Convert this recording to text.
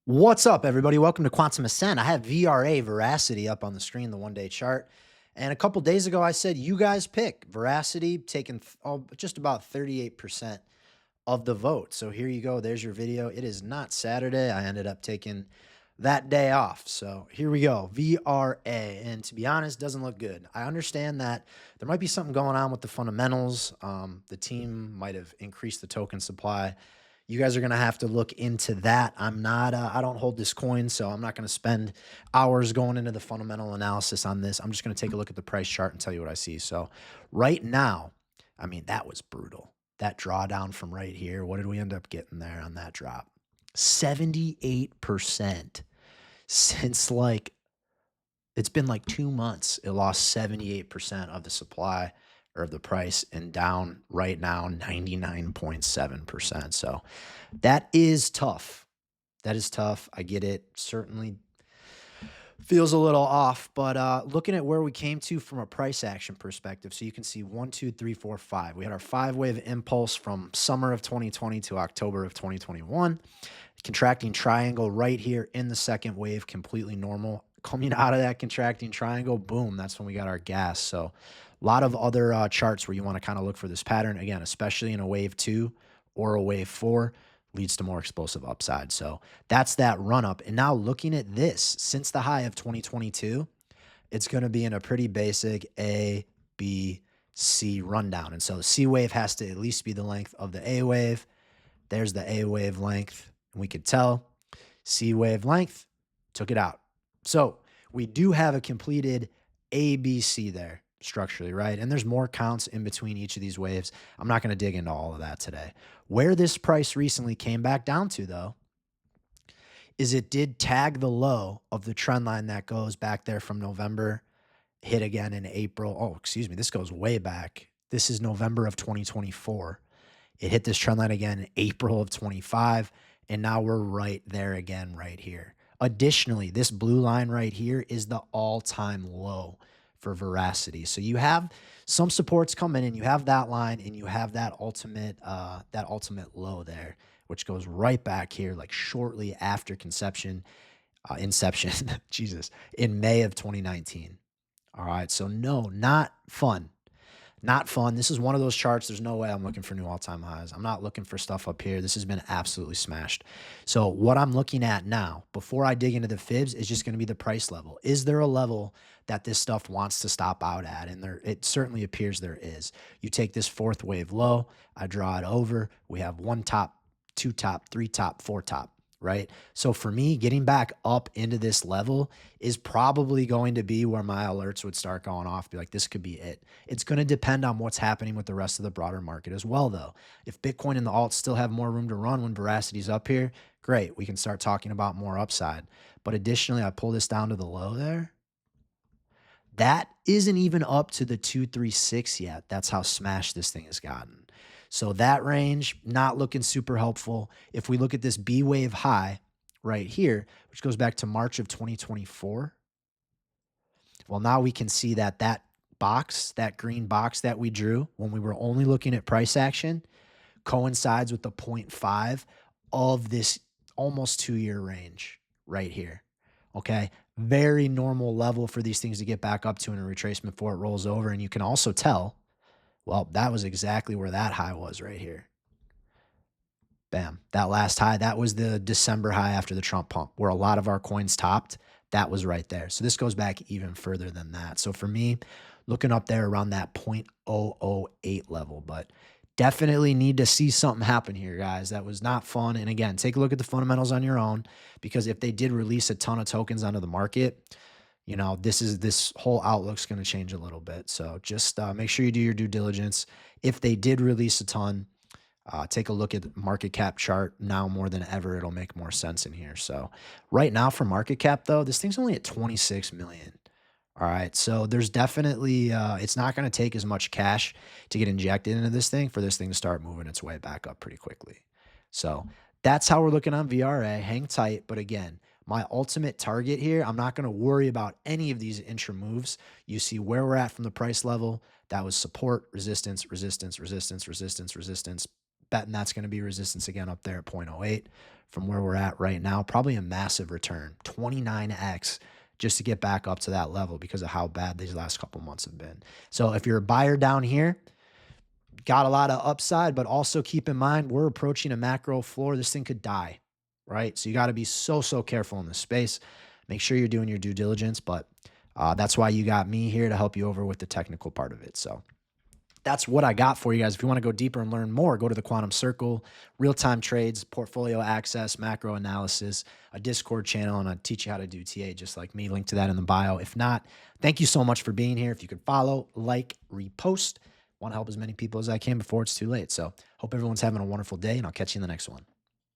What's up, everybody? Welcome to Quantum Ascent. I have VRA, Veracity, up on the screen, the one-day chart. And a couple days ago, I said, you guys pick. Veracity taking just about 38% of the vote. So here you go. There's your video. It is not Saturday. I ended up taking that day off. So here we go. VRA. And to be honest, doesn't look good. I understand that there might be something going on with the fundamentals. The team might have increased the token supply. You guys are going to have to look into that. I'm not, I don't hold this coin, so I'm not going to spend hours going into the fundamental analysis on this. I'm just going to take a look at the price chart and tell you what I see. So right now, I mean, that was brutal. That drawdown from right here. What did we end up getting there on that drop? 78% since it's been like 2 months. It lost 78% of the supply or of the price, and down right now 99.7%. So that is tough. That is tough. I get it. Certainly feels a little off, but looking at where we came to from a price action perspective, so you can see 1, 2, 3, 4, 5. We had our 5-wave impulse from summer of 2020 to October of 2021. Contracting triangle right here in the second wave, completely normal. Coming out of that contracting triangle, boom, that's when we got our gas. So a lot of other charts where you want to kind of look for this pattern, again, especially in a wave 2 or a wave 4, leads to more explosive upside. So that's that run up. And now looking at this, since the high of 2022, it's going to be in a pretty basic A, B, C rundown. And so the C wave has to at least be the length of the A wave. There's the A wave length. And we could tell C wave length took it out. So we do have a completed ABC there structurally, right? And there's more counts in between each of these waves. I'm not going to dig into all of that today. Where this price recently came back down to, though, is it did tag the low of the trend line that goes back there from November, hit again in April. Oh, excuse me. This goes way back. This is November of 2024. It hit this trend line again in April of 25, and now we're right there again right here. Additionally, this blue line right here is the all-time low for Veracity. So you have some supports coming in, you have that line, and you have that ultimate low there, which goes right back here, like shortly after inception, Jesus, in May of 2019. All right, so no, not fun. Not fun. This is one of those charts. There's no way I'm looking for new all-time highs. I'm not looking for stuff up here. This has been absolutely smashed. So what I'm looking at now, before I dig into the fibs, is just going to be the price level. Is there a level that this stuff wants to stop out at? And it certainly appears there is. You take this fourth wave low, I draw it over. We have 1 top, 2 top, 3 top, 4 top. Right? So for me, getting back up into this level is probably going to be where my alerts would start going off. Be like, this could be it. It's going to depend on what's happening with the rest of the broader market as well, though. If Bitcoin and the alts still have more room to run when Veracity's up here, great. We can start talking about more upside. But additionally, I pull this down to the low there. That isn't even up to the 236 yet. That's how smashed this thing has gotten. So that range, not looking super helpful. If we look at this B wave high right here, which goes back to March of 2024, well, now we can see that that box, that green box that we drew when we were only looking at price action, coincides with the 0.5 of this almost 2-year range right here. Okay, very normal level for these things to get back up to in a retracement before it rolls over. And you can also tell, well, that was exactly where that high was right here. Bam. That last high, that was the December high after the Trump pump where a lot of our coins topped. That was right there. So this goes back even further than that. So for me, looking up there around that 0.008 level, but definitely need to see something happen here, guys. That was not fun. And again, take a look at the fundamentals on your own, because if they did release a ton of tokens onto the market, you know, this whole outlook's going to change a little bit. So just make sure you do your due diligence. If they did release a ton, take a look at the market cap chart. Now more than ever, it'll make more sense in here. So right now for market cap, though, this thing's only at 26 million. All right. So there's definitely, it's not going to take as much cash to get injected into this thing for this thing to start moving its way back up pretty quickly. So that's how we're looking on VRA. Hang tight. But again, my ultimate target here, I'm not going to worry about any of these intra moves. You see where we're at from the price level. That was support, resistance, resistance, resistance, resistance, resistance. Betting that's going to be resistance again up there at 0.08. from where we're at right now, probably a massive return, 29x, just to get back up to that level because of how bad these last couple months have been. So if you're a buyer down here, got a lot of upside, but also keep in mind, we're approaching a macro floor. This thing could die, right? So you got to be so, so careful in this space. Make sure you're doing your due diligence, but that's why you got me here to help you over with the technical part of it. So that's what I got for you guys. If you want to go deeper and learn more, go to the Quantum Circle, real-time trades, portfolio access, macro analysis, a Discord channel, and I teach you how to do TA just like me. Link to that in the bio. If not, thank you so much for being here. If you could follow, like, repost, want to help as many people as I can before it's too late. So hope everyone's having a wonderful day, and I'll catch you in the next one.